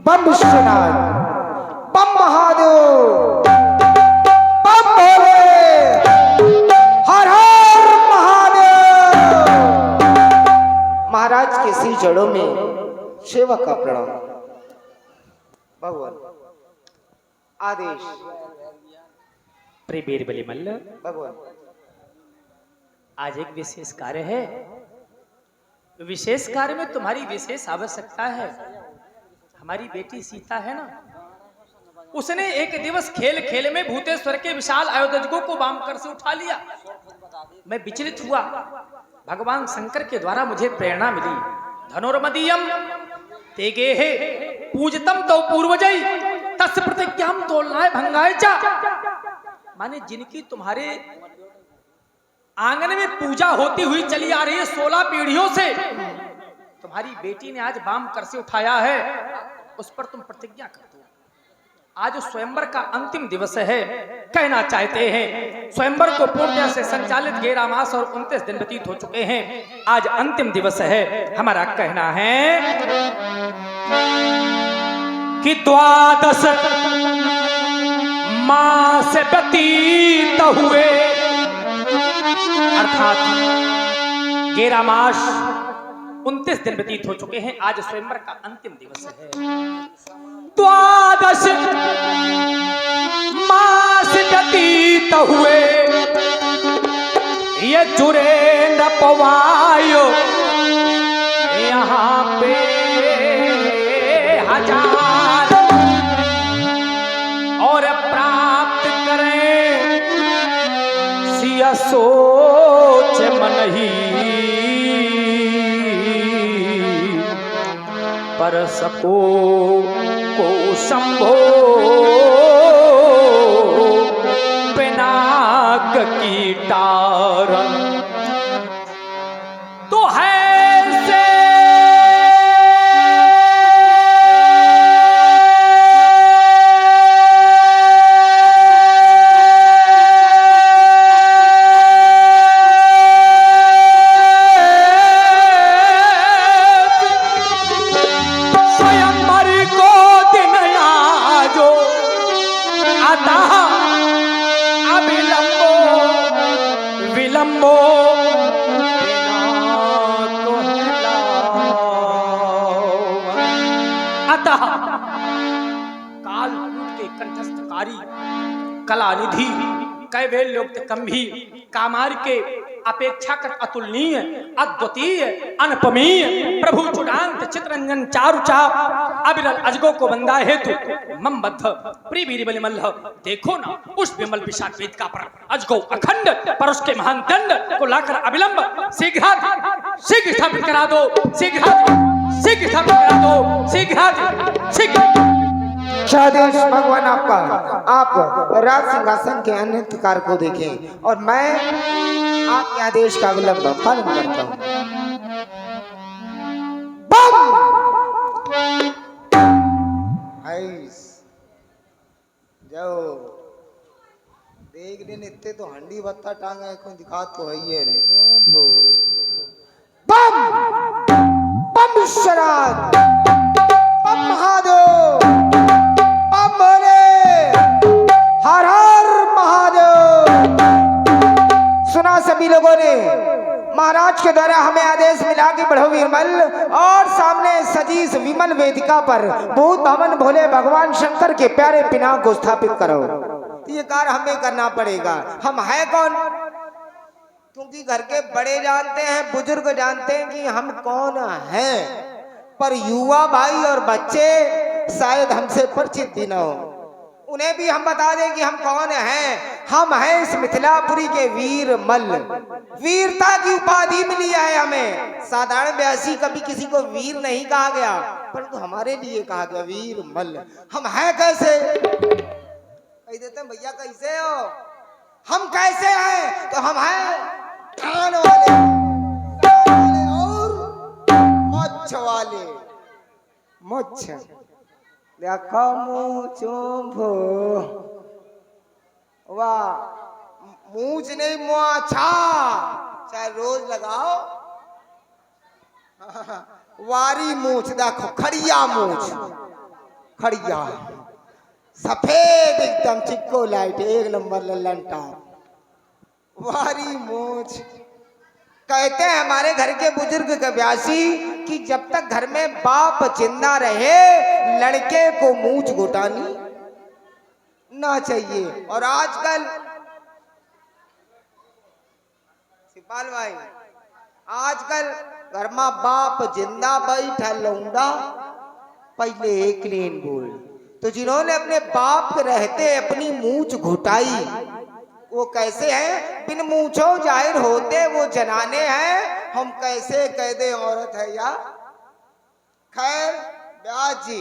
बम विश्वनाथ, बम महादेव, बम भोले, हर हर महादेव। महाराज के सी जड़ों में सेवक का प्रणाम। भगवान आदेश। प्रिय बीरबली मल्ल, भगवान आज एक विशेष कार्य है। विशेष कार्य में तुम्हारी विशेष आवश्यकता है। हमारी बेटी सीता है ना, उसने एक दिवस खेल खेल में भूतेश्वर के विशाल आयोजकों को वामकर से उठा लिया। मैं विचलित हुआ। भगवान शंकर के द्वारा मुझे प्रेरणा मिली। धनुर्मदीयम तेगे हे पूजतम तो पूर्वजय तस् प्रतिज्ञाम तोलनाय भंगाय चा। माने जिनकी तुम्हारे आंगन में पूजा होती हुई चली आ रही है 16 पीढ़ियों से, तुम्हारी बेटी ने आज वाम कर से उठाया है, उस पर तुम प्रतिज्ञा करते हो। आज स्वयंवर का अंतिम दिवस है। कहना चाहते हैं स्वयंवर को पूर्णतः से संचालित 11 मास और 29 दिन व्यतीत हो चुके हैं। आज अंतिम दिवस है। हमारा कहना है कि 12 मास व्यतीत हुए, अर्थात 11 मास 29 दिन व्यतीत हो चुके हैं। आज स्वयंवर का अंतिम दिवस है। 12 मास व्यतीत हुए, ये जुरे न पवायो यहाँ पे हजार, और प्राप्त करें सिया सोच मन ही, पर सको को संभो पिनाक की टारन। तो है से कलानिधि कैवल्योक्त कम्भी कामार के अपेक्षाकृत अतुलनीय अद्वितीय अनुपमीय प्रभु चुड़ांत चित्रंजन चारु चाप अविरल अजगो को बंदा हेतु मम बद्ध प्रिय बीरबली मल्ल। देखो ना उस विमल विशाख वेदिका पर अजगो अखंड पर उसके महान दंड को लाकर अविलंब शीघ्र स्थापित करा दो, शीघ्र स्थापित करा दो, शीघ्र। आदेश भगवान आपका। आप राज सिंहासन के अन्य कार्य को देखें और मैं आपके आदेश का विलंब पालन करता हूँ। जाओ देख दिन इतने तो हंडी बत्ता टांगा को दिखा तो है ही रे। बम बम विश्वनाथ, बम महादेव, बम भोले, हर हर महादेव। सुना सभी लोगों ने, महाराज के द्वारा हमें आदेश मिला कि बढ़ो विमल और सामने सजी इस विमल वेदिका पर भूत भवन भोले भगवान शंकर के प्यारे पिनाक को स्थापित करो। ये कार्य हमें करना पड़ेगा। हम है कौन? क्योंकि घर के बड़े जानते हैं, बुजुर्ग जानते हैं कि हम कौन हैं, पर युवा भाई और बच्चे शायद हमसे परिचित भी न हो। उन्हें भी हम बता दें कि हम कौन हैं। हम हैं इस मिथिलापुरी के वीर मल्ल। वीरता की उपाधि मिली है हमें। साधारण व्यासी कभी किसी को वीर नहीं कहा गया, परंतु हमारे लिए कहा गया वीर मल्ल। हम हैं कैसे? कह देते हैं भैया कैसे हो? हम कैसे हैं? तो हम हैं ठान वाले और मोछ वाले। मोछ देखो मुझो वाह, मूछ नहीं मुआछा, चाहे रोज लगाओ वारी मूछ देखो, खड़िया मूछ, खड़िया सफेद एकदम चिक्को लाइट, एक नंबर लल्लन टॉप, वारी मूछ। कहते हैं हमारे घर के बुजुर्ग कव्यासी कि जब तक घर में बाप जिंदा रहे लड़के को मूछ घुटानी ना चाहिए। और आजकल सिपाल भाई, आजकल घर में बाप जिंदा बैठा लौंडा पहले एक लेन बोल। तो जिन्होंने अपने बाप के रहते अपनी मूछ घुटाई वो कैसे हैं? बिन मूछों जाहिर होते वो जनाने हैं, हम कैसे कह दे औरत है या। खैर ब्यास जी,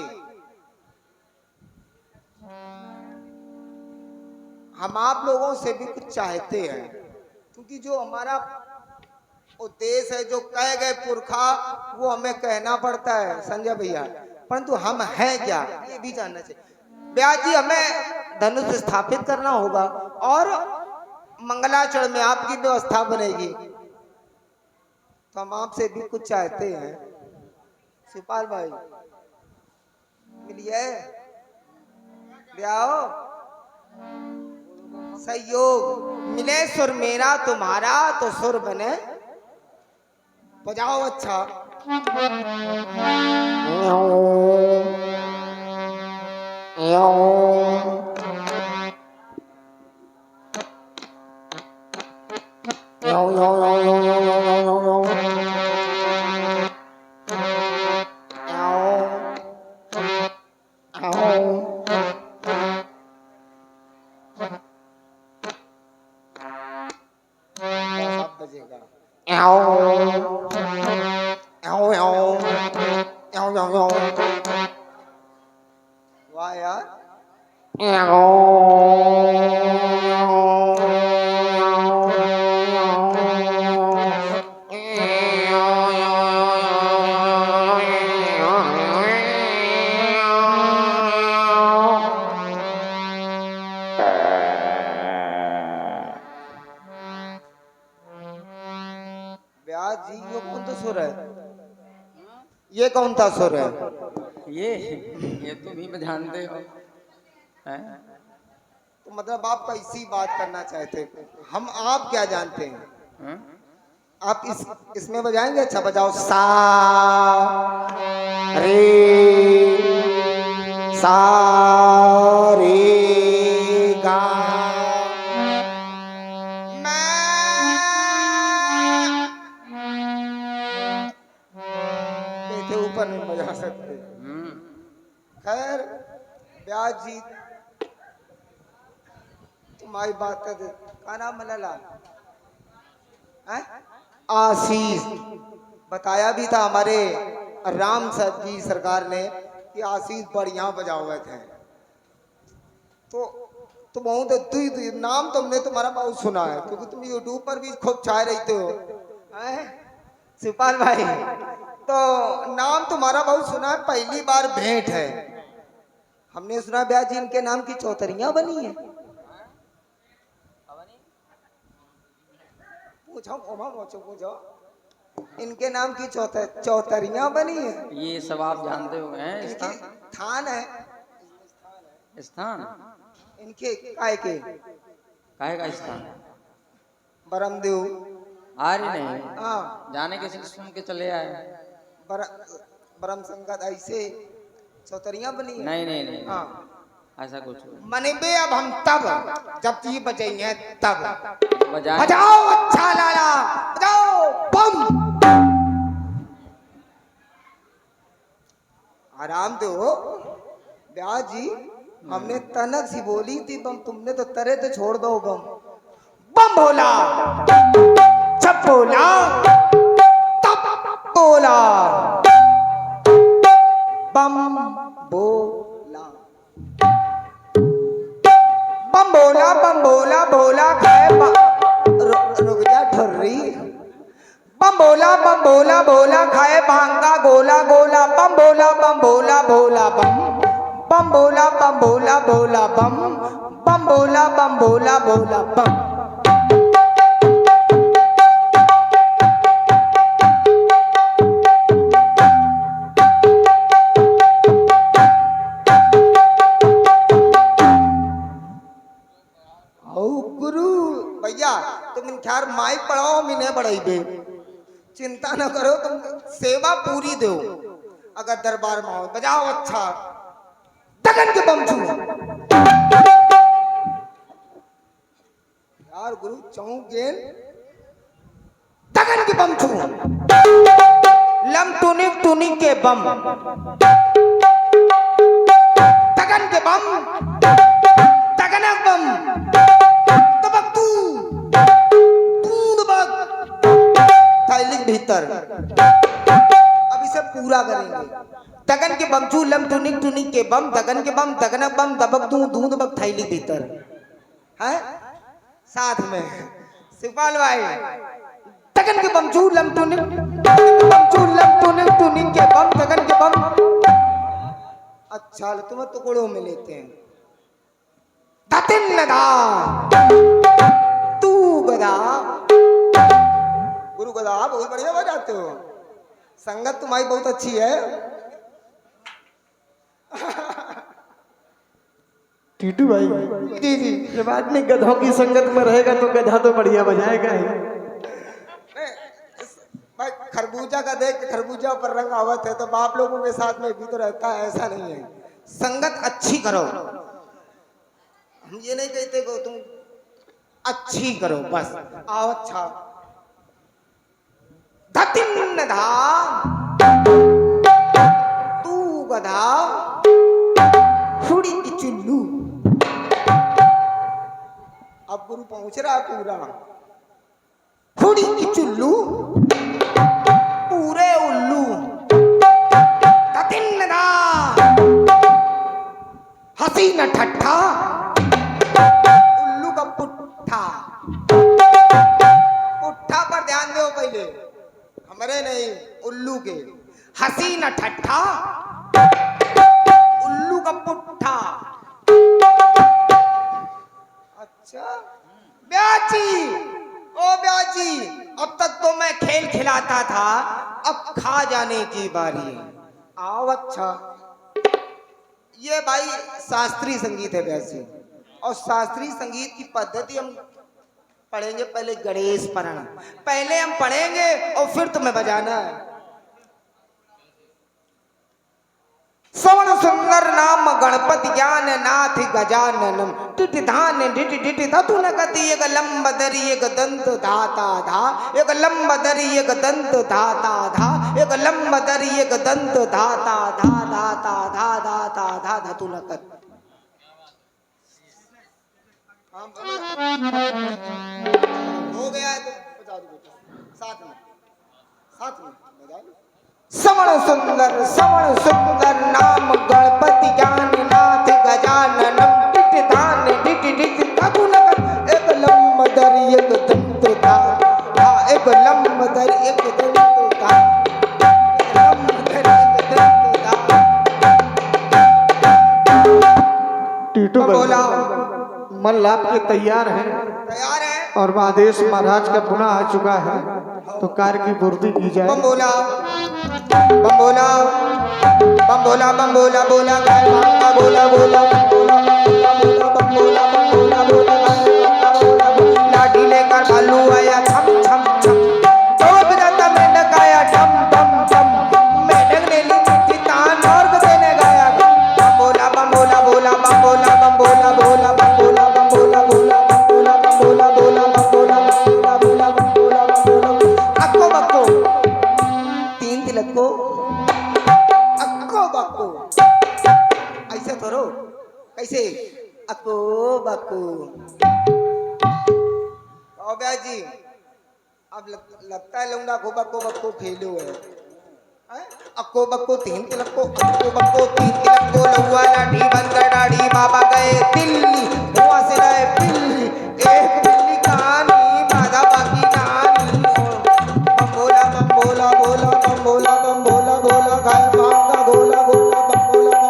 हम आप लोगों से भी कुछ चाहते हैं, क्योंकि जो हमारा उद्देश्य है, जो कह गए पुरखा, वो हमें कहना पड़ता है संजय भैया, परंतु हम हैं क्या ये भी जानना चाहिए। ब्यास जी, हमें धनुष स्थापित करना होगा और मंगलाचरण में आपकी व्यवस्था बनेगी, तो हम आपसे भी कुछ चाहते हैं। सिपाल भाई मिलिए, ब्याहो सहयोग मिले, सुर मेरा तुम्हारा तो सुर बने, बजाओ अच्छा। वाह यार, ब्यास जी ये कौन सा सुर है? ये कौन सा सुर है? ये तुम ही जानते हो हैं? तो मतलब आप कैसी बात करना चाहते हैं? हम आप क्या जानते हैं? हैं? आप इसमें बजाएंगे? अच्छा बजाओ। सा रे, सा रे गा, बैठे ऊपर नहीं बजा सकते। खैर ब्यास जी, तुम्हारी बात कर दे। क्या नाम मलाला? आशीष। बताया भी था हमारे राम सर जी सरकार ने कि आशीष बढ़िया बजा हुए थे। तो बहुत नाम तुमने तुम्हारा बहुत सुना है, क्योंकि तुम यूट्यूब पर भी खूब छाए रहते हो। सिपाल भाई, तो नाम तुम्हारा बहुत सुना है, पहली बार भेंट है। हमने सुना ब्यास जी इनके नाम की चौतरियां बनी है। पूछो इनके नाम की चौतरियां बनी है। ये सब आप जानते हो हैं? स्थान है, स्थान इनके काय के काहे का स्थान? बरमदेव। अरे नहीं, हाँ, जाने के सुन के चले आए। बरम संगत ऐसे चौतरियां बनी है। नहीं हाँ, ऐसा कुछ मनबे। अब हम तब जब ये बजेंगे तब बजाए। बजाओ अच्छा लाला, बजाओ बम। आराम दो ब्यास जी, हमने तनक सी बोली थी बम, तुमने तो तरे तो छोड़ दो बम। बम भोला जब बोला तब बोला, बम बोला, बम बोला, बम बोला, भोला खाए रुक जा ठर्री। बम बोला भोला खाए भांगा गोला गोला, बम बोला भोला बम, बम बोला भोला बम, बम बोला भोला बम। यार माइक पढ़ाओ मिने बढ़ाई बे, चिंता न करो, तुम सेवा पूरी दो। अगर दरबार में आओ बजाओ अच्छा दगन के बमछू। यार गुरु चौक गेल दगन के बमछू, लम टुनिक टुनिक के बम, दगन के बम, दगनक बम, तबक तू दबक थैली भीतर। अब इसे पूरा करेंगे। दगन के बमचू लम टुनिक टुनिक के बम, दगन के बम, दगनक बम, दबक तू दूध बक थैली भीतर। है साथ में शिवपाल भाई, दगन के बमचू लम टुनिक टुनिक के बम, दगन के बम। अच्छा तुम्हें टुकड़ों में लेते हैं। दतिन दा तू गदा, गुरु गदा बहुत बढ़िया बजाते हो, संगत तुम्हारी बहुत अच्छी है। टीटू भाई जी जी जब आदमी गधों की संगत में रहेगा तो गधा तो बढ़िया बजाएगा ही। भाई खरबूजा का देख के खरबूजा पर रंग आवत है, तो बाप लोगों के साथ में भी तो रहता है, ऐसा नहीं है। संगत अच्छी करो, हम ये नहीं कहते को तुम अच्छी करो बस। आओ अच्छा धतिन धा तू गधा फुड़ी की चुल्लू। अब गुरु पहुंच रहा पूरा। फुड़ी की चुल्लू पूरे उल्लू, धतिन धा हसी न ठट्ठा उल्लू का पुट्ठा। पुट्ठा पर ध्यान दो पहले, हमारे नहीं उल्लू के। हसी न ठट्ठा उल्लू का पुट्ठा। अच्छा ब्याजी, ओ ब्याजी, अब तक तो मैं खेल खिलाता था, अब खा जाने की बारी है। आओ अच्छा, ये भाई शास्त्रीय संगीत है वैसे, और शास्त्रीय संगीत की पद्धति हम पढ़ेंगे। पहले गणेश पुराण पहले हम पढ़ेंगे और फिर तुम्हें बजाना है। श्रवण सुंदर नाम गणपति ज्ञान नाथ गजाननम, टिट धान डिट डिट धतु न गति, एक लंब दरी एक दंत धाता धा, एक लंब दरी एक दंत धाता धा, एक लंब दरी एक दंत धाता धा, धाता धा धाता धा धतु न गति। हो गया है तो बजा दो बेटा, साथ में बजा लो। श्रवण सुंदर नाम गणपति ज्ञान नाथ गजाननम, टिट धान डिट डिट धतु न गति, एक लंब दरी एक दंत धाता, एक लंब दरी एक दंत धाता, लंब दरी एक दंत धाता। टीटू बोला मल्ल आपके तैयार हैं तैयार है, और आदेश महाराज का पुनः आ चुका है, तो कार्य की पूर्ति की जाए। बम बोला बम बोला बम बोला बम बोला बोला गाय मांगा बोला बोला बम बोला बम बोला बम बोला बोला बोला। लाठी लेकर भालू आया छम छम छम, जो बिरता में लगाया ठम ठम ठम, मेढक ने ली चिट्ठी तान और गधे ने गाया बम बोला बम बोला बोला बम बोला बम बोला बोला बम बोला बम बोला बोला बम बोला बम बोला बोला बम बोला बोला बोला बम बोला बम बोला। अक्को बक्को तीन तिलक को अक्को बक्को ऐसे करो, कैसे अक्को बक्को। ओ ब्याजी अब लगता है लौंडा को बक्को बक्को खेलो है। अक्को बक्को तीन तिलक को, अक्को बक्को तीन तिलक को, लौआ लाठी बंदर दाढ़ी बाबा गए दिल्ली, हुआ से रहे बिल्ली, एक बिल्ली कहानी बाधा बाकी कहानी। बम बोला बम बोला बोला बम बोला बम बोला बोला गाय मांगा बोला बोला बम बोला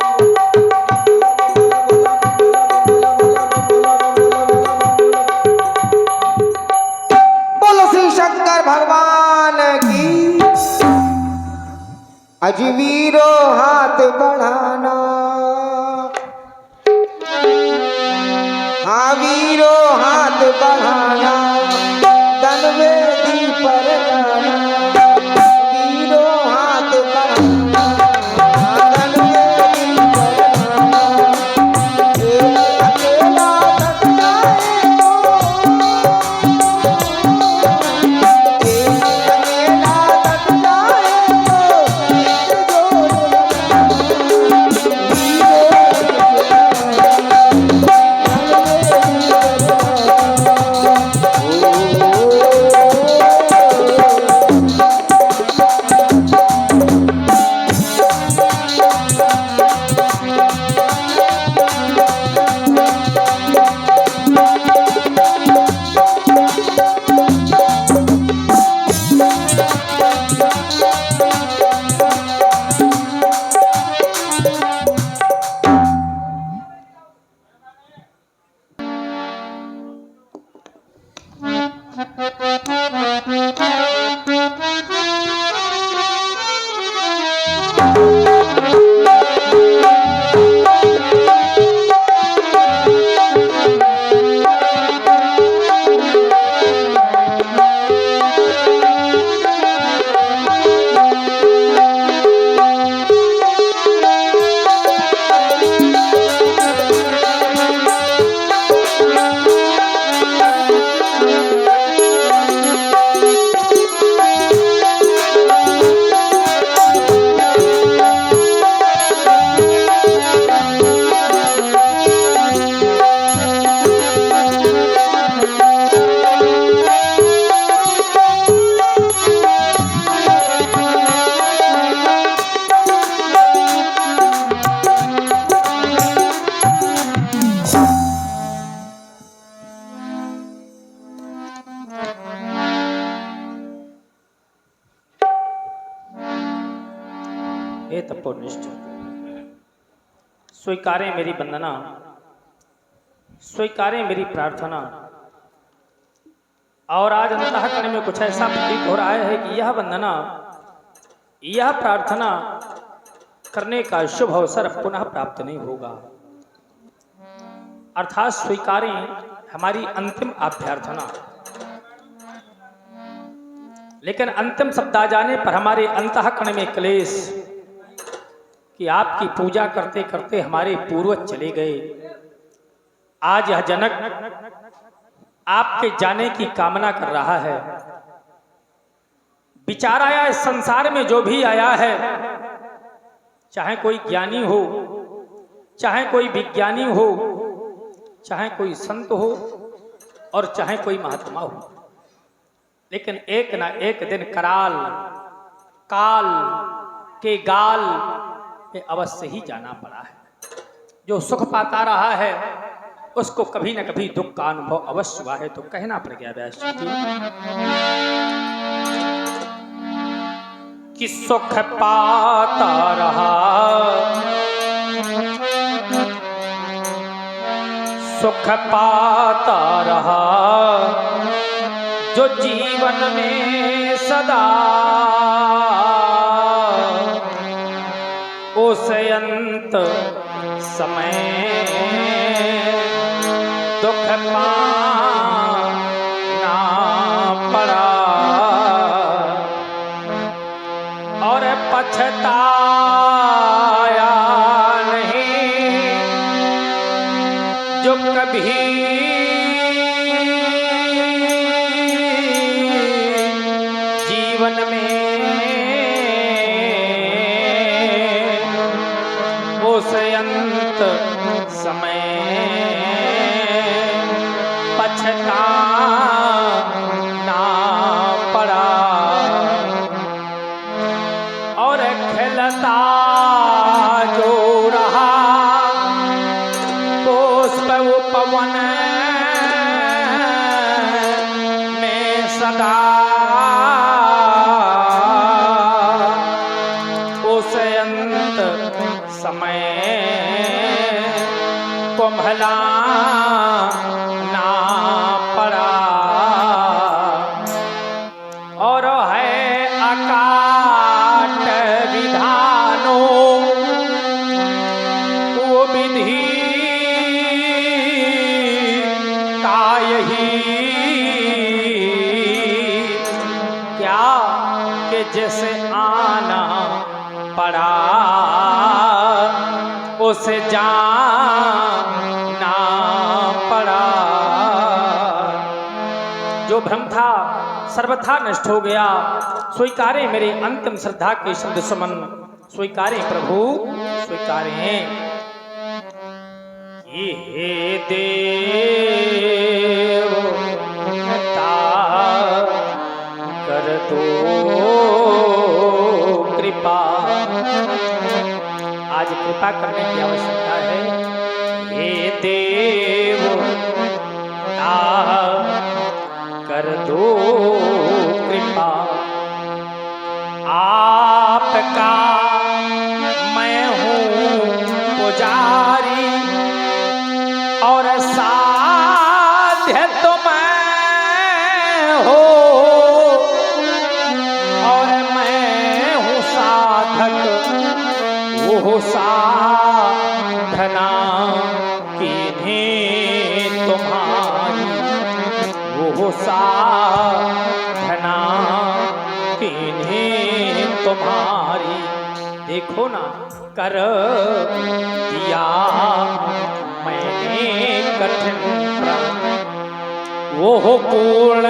बोलो श्री शंकर भगवान की। अजमीरो हाथ बढ़ाना, हाँ वीरो हाथ बढ़ाना, धन हे तपोनिष्ठ, स्वीकारें मेरी वंदना, स्वीकारें मेरी प्रार्थना। और आज अंतःकरण में कुछ ऐसा प्रतीत हो रहा है कि यह वंदना, यह प्रार्थना करने का शुभ अवसर पुनः प्राप्त नहीं होगा। अर्थात स्वीकारें हमारी अंतिम अभ्यर्थना। लेकिन अंतिम शब्द आ जाने पर हमारे अंतःकरण में क्लेश कि आपकी पूजा करते करते हमारे पूर्वज चले गए। आज यह जनक आपके जाने की कामना कर रहा है। विचार आया इस संसार में जो भी आया है, चाहे कोई ज्ञानी हो, चाहे कोई विज्ञानी हो, चाहे कोई संत हो और चाहे कोई महात्मा हो, लेकिन एक ना एक दिन कराल काल के गाल में अवश्य ही जाना पड़ा है। जो सुख पाता रहा है उसको कभी न कभी दुख का अनुभव अवश्य हुआ है। तो कहना पड़ गया व्यास जी कि सुख पाता रहा, सुख पाता रहा जो जीवन में सदा, उस अंत समय दुख पाना पड़ा और पछताया नहीं जो कभी जीवन में उस अंत समय पछताना पड़ा और खिलता जो रहा पुष्प उपवन में सदा, उस अंत समय कुम्भलाना पड़ा और है अकाट विधानों वो विधि का यही क्या कि जैसे आना पड़ा उसे जाना पड़ा। जो भ्रम था सर्वथा नष्ट हो गया। स्वीकारे मेरे अंतिम श्रद्धा के शब्द सुमन, स्वीकारे प्रभु स्वीकारे। ये देवता कर दो कृपा, आज कृपा करने की आवश्यकता है। हे देवता कर दो कृपा, आपका मैं हूँ पुजारी और साध्य तो मैं हो और मैं हूँ साधक, वो साधना किन्हीं तुम्हारी, वो साधना किन्हीं तुम्हारी। देखो ना कर दिया मैंने कठिन प्रण, वो पूर्ण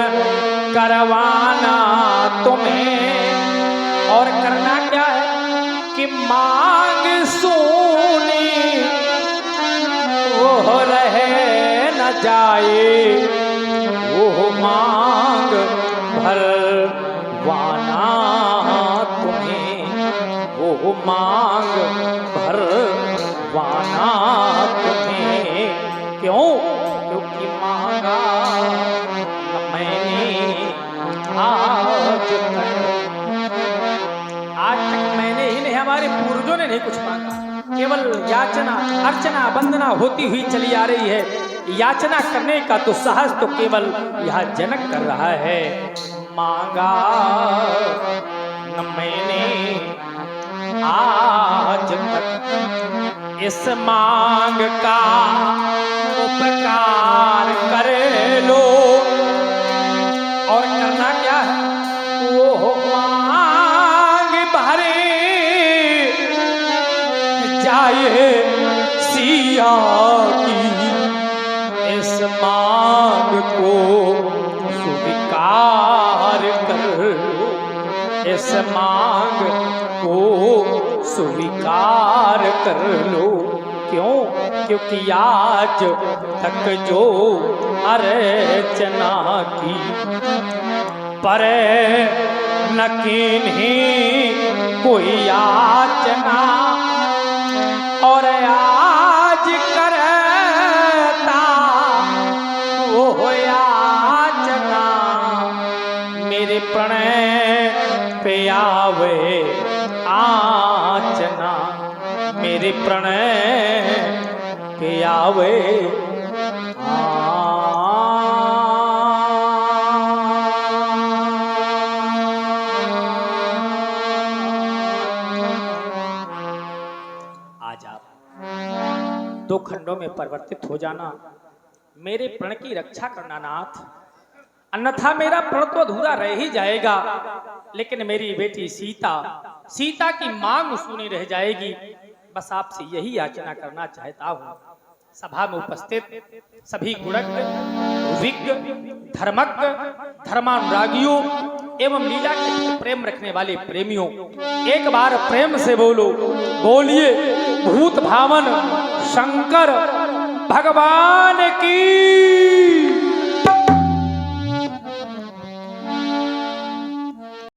करवाना तुम्हें। और करना क्या है कि मांग सुनी वो रहे न जाए, वो मांग भरवाना तुम्हें, वो मांग भरवाना तुम्हें। क्यों? क्योंकि मांगा मैंने आज तक मैंने ही नहीं हमारे पूर्वजों ने नहीं कुछ मांगा, केवल याचना अर्चना वंदना होती हुई चली आ रही है। याचना करने का तो साहस तो केवल यह जनक कर रहा है। मांगा न मैंने आज तक, इस मांग का उपकार कर लो। और करना क्या है? वो मांग भरे जाए सिया की, इस मांग को स्वीकार कर लो। इस मांग को स्वीकार कर लो। क्यों? क्योंकि आज तक जो अर्चना की, पर न किन्हीं कोई याचना, और आज करता वो याचना, मेरे प्रणय पे आवे आचना, मेरे प्रणय पे आवे आज आप दो खंडों में परिवर्तित हो जाना, मेरे प्रण की रक्षा करना नाथ, अन्यथा मेरा प्रण तो अधूरा रह ही जाएगा, लेकिन मेरी बेटी सीता, सीता की मांग सुनी रह जाएगी। बस आपसे यही याचना करना चाहता हूँ। सभा में उपस्थित सभी गुणज्ञ, विज्ञ, धर्मज्ञ, धर्मानुरागियों एवं लीला के प्रेम रखने वाले प्रेमियों, एक बार प्रेम से बोलो, बोलिए भूत भावन शंकर भगवान की।